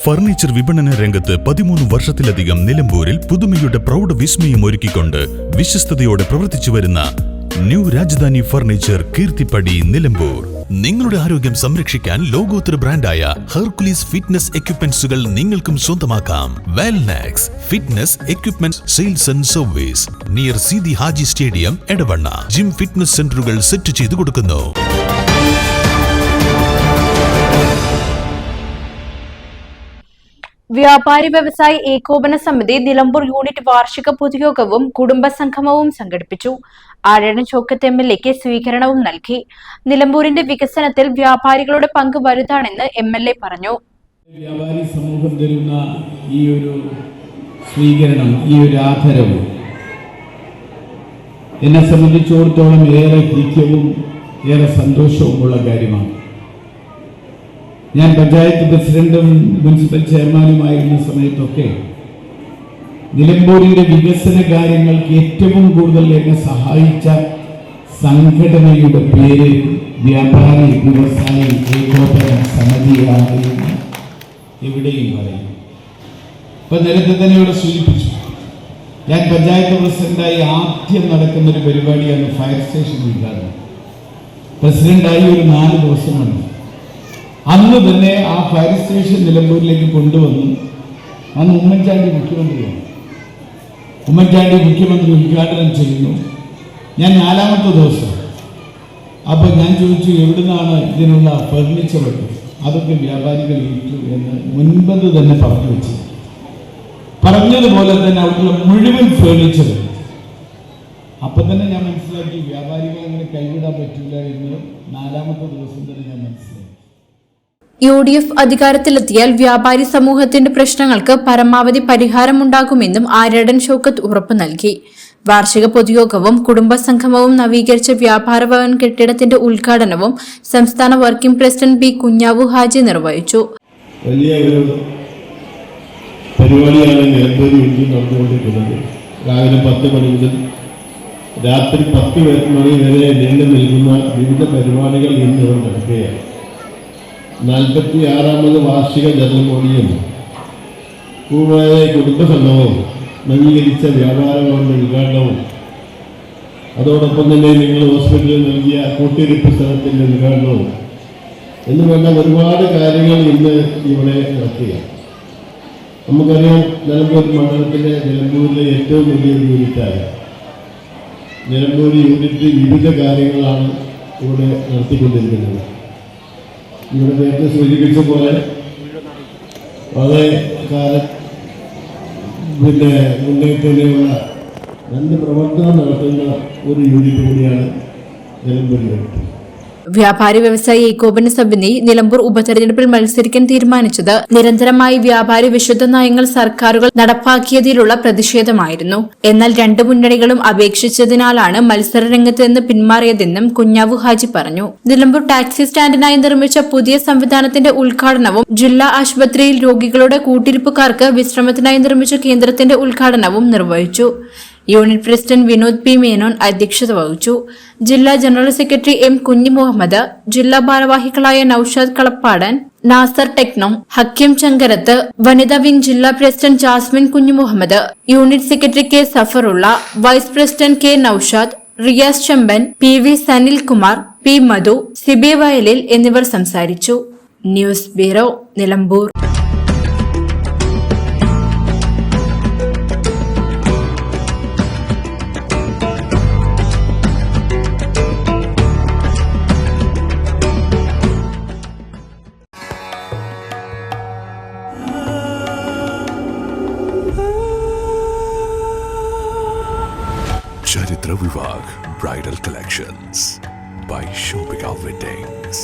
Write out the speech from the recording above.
Furniture വിപണന രംഗത്ത് 13 വർഷത്തിലധികം നിലമ്പൂരിൽ പുതുമയുടെ പ്രൗഢ വിസ്മയം ഒരുക്കിക്കൊണ്ട് വിശ്വസ്തയോടെ പ്രവർത്തിച്ചു വരുന്ന ന്യൂ രാജധാനി ഫർണിച്ചർ കീർത്തിപ്പടി നിലമ്പൂർ. നിങ്ങളുടെ ആരോഗ്യം സംരക്ഷിക്കാൻ ലോകോത്തര ബ്രാൻഡായ ഹെർക്കുലീസ് ഫിറ്റ്നസ് എക്യുപ്മെന്റ്സുകൾ നിങ്ങൾക്കും സ്വന്തമാക്കാം. Wellnex fitness equipment sales and service near Seethi Haji stadium, Edavanna. Gym fitness സെന്ററുകൾ സെറ്റ് ചെയ്തു കൊടുക്കുന്നു. വ്യാപാരി വ്യവസായി ഏകോപന സമിതി നിലമ്പൂർ യൂണിറ്റ് വാർഷിക പൊതുയോഗവും കുടുംബസംഗമവും സംഘടിപ്പിച്ചു. ആര്യടൻ ചോക്കത്ത് MLAക്ക് സ്വീകരണവും നൽകി. നിലമ്പൂരിന്റെ വികസനത്തിൽ വ്യാപാരികളുടെ പങ്ക് വലുതാണെന്ന് MLA പറഞ്ഞു. വ്യാപാരി സമൂഹം തരുന്ന ഈ ഒരു സ്വീകരണം, ഈ ഒരു ആദരവ് എന്നെ സംബന്ധിച്ചിടത്തോളം ഏറെ ഐക്യവും ഏറെ സന്തോഷവുമുള്ള കാര്യമാണ്. ഞാൻ പഞ്ചായത്ത് പ്രസിഡന്റും മുനിസിപ്പൽ ചെയർമാനുമായിരുന്ന സമയത്തൊക്കെ നിലമ്പൂരിൻ്റെ വികസന കാര്യങ്ങൾക്ക് ഏറ്റവും കൂടുതൽ എന്നെ സഹായിച്ച സംഘടനയുടെ പേര് വ്യാപാരി വ്യവസായി ഏകോപന സമിതിയാണെന്ന് എവിടെയും പറയും. ഇപ്പം നേരത്തെ തന്നെ ഇവിടെ സൂചിപ്പിച്ചു, ഞാൻ പഞ്ചായത്ത് പ്രസിഡന്റായി ആദ്യം നടക്കുന്നൊരു പരിപാടിയാണ് ഫയർ സ്റ്റേഷൻ ഉദ്ഘാടനം. പ്രസിഡന്റായി ഒരു 4 ദിവസമാണ്. അന്ന് തന്നെ ആ ഫയർ സ്റ്റേഷൻ നിലമ്പൂരിലേക്ക് കൊണ്ടുവന്നു. അന്ന് ഉമ്മൻചാണ്ടി മുഖ്യമന്ത്രിയാണ്. ഉമ്മൻചാണ്ടി മുഖ്യമന്ത്രി ഉദ്ഘാടനം ചെയ്യുന്നു. ഞാൻ 4ാമത്തെ ദിവസം. അപ്പോൾ ഞാൻ ചോദിച്ചു, എവിടുന്നാണ് ഇതിനുള്ള ഫർണിച്ചറൊക്കെ? അതൊക്കെ വ്യാപാരികൾ ഏറ്റു എന്ന് മുൻപത് തന്നെ പറഞ്ഞു വെച്ചു. പറഞ്ഞതുപോലെ തന്നെ അവിടെയുള്ള മുഴുവൻ ഫേർണിച്ചർ. അപ്പം തന്നെ ഞാൻ മനസ്സിലാക്കി വ്യാപാരികൾ അങ്ങനെ കൈവിടാൻ പറ്റില്ല എന്ന് 4ാമത്തെ ദിവസം തന്നെ ഞാൻ മനസ്സിലാക്കി. UDF അധികാരത്തിലെത്തിയാൽ വ്യാപാരി സമൂഹത്തിന്റെ പ്രശ്നങ്ങൾക്ക് പരമാവധി പരിഹാരമുണ്ടാകുമെന്നും ആര്യടൻ ചോക്കത്ത് ഉറപ്പു നൽകി. വാർഷിക പൊതുയോഗവും കുടുംബസംഗമവും നവീകരിച്ച വ്യാപാര ഭവൻ കെട്ടിടത്തിന്റെ ഉദ്ഘാടനവും സംസ്ഥാന working president B. Kunhavu Haji നിർവഹിച്ചു. വലിയ ഒരു പരിപാടിയാണ് നിലമ്പൂരിൽ നടന്നുകൊണ്ടിരിക്കുന്നത്. രാവിലെ 10 മണി മുതൽ രാത്രി 10 മണി വരെ നീണ്ടു നിൽക്കുന്ന വിവിധ പരിപാടികൾ ഇന്ന് നടക്കുകയാണ്. 46ാമത് വാർഷിക ജന്മദിനം, കൂടായ കുടുംബസംഗമവും നവീകരിച്ച വ്യാപാര ഭവന്റെ ഉദ്ഘാടനവും, അതോടൊപ്പം തന്നെ നിങ്ങൾ ഹോസ്പിറ്റലിൽ നൽകിയ കൂട്ടിരിപ്പ് സ്ഥലത്തിൻ്റെ ഉദ്ഘാടനവും എന്ന് വേണ്ട ഒരുപാട് കാര്യങ്ങൾ ഇന്ന് ഇവിടെ നടക്കുകയാണ്. നമുക്കറിയാം, നിലമ്പൂർ മണ്ഡലത്തിലെ നിലമ്പൂരിലെ ഏറ്റവും വലിയൊരു യൂണിറ്റായ നിലമ്പൂർ യൂണിറ്റ് വിവിധ കാര്യങ്ങളാണ് ഇവിടെ നടത്തിക്കൊണ്ടിരിക്കുന്നത്. ഇവിടെ നേരത്തെ സൂചിപ്പിച്ച പോലെ വളരെ മുന്നേറ്റത്തിലുള്ള രണ്ട് പ്രവർത്തനം നടത്തുന്ന ഒരു യൂണിറ്റ് കൂടിയാണ് നിലമ്പൂർ യൂണിറ്റ്. വ്യാപാരി വ്യവസായി ഏകോപന സമിതി നിലമ്പൂർ ഉപതെരഞ്ഞെടുപ്പിൽ മത്സരിക്കാൻ തീരുമാനിച്ചത് നിരന്തരമായി വ്യാപാരി വിശുദ്ധ നയങ്ങൾ സർക്കാരുകൾ നടപ്പാക്കിയതിലുള്ള പ്രതിഷേധമായിരുന്നു. എന്നാൽ 2 മുന്നണികളും അപേക്ഷിച്ചതിനാലാണ് മത്സര രംഗത്ത് നിന്ന് പിന്മാറിയതെന്നും കുഞ്ഞാവു ഹാജി പറഞ്ഞു. നിലമ്പൂർ ടാക്സി സ്റ്റാൻഡിനായി നിർമ്മിച്ച പുതിയ സംവിധാനത്തിന്റെ ഉദ്ഘാടനവും, ജില്ലാ ആശുപത്രിയിൽ രോഗികളുടെ കൂട്ടിരിപ്പുകാർക്ക് വിശ്രമത്തിനായി നിർമ്മിച്ച കേന്ദ്രത്തിന്റെ ഉദ്ഘാടനവും നിർവഹിച്ചു. Unit president Vinod P. Menon അധ്യക്ഷത വഹിച്ചു. ജില്ലാ ജനറൽ സെക്രട്ടറി M. കുഞ്ഞി മുഹമ്മദ്, ജില്ലാ ഭാരവാഹികളായ നൌഷാദ് കളപ്പാടൻ, നാസർ ടെക്നോ, ഹക്കിം ചങ്കരത്ത്, വനിതാ വിംഗ് ജില്ലാ president Jasmin Kunju Muhammad, unit secretary K. Safarulla, vice president K. Noushad, Riyas Chemban, PV Sanilkumar, P. Madhu, Siby Vayalil എന്നിവർ സംസാരിച്ചു. News bureau, Nilambur. Charitra Vivag Bridal Collections by Shobhika Weddings.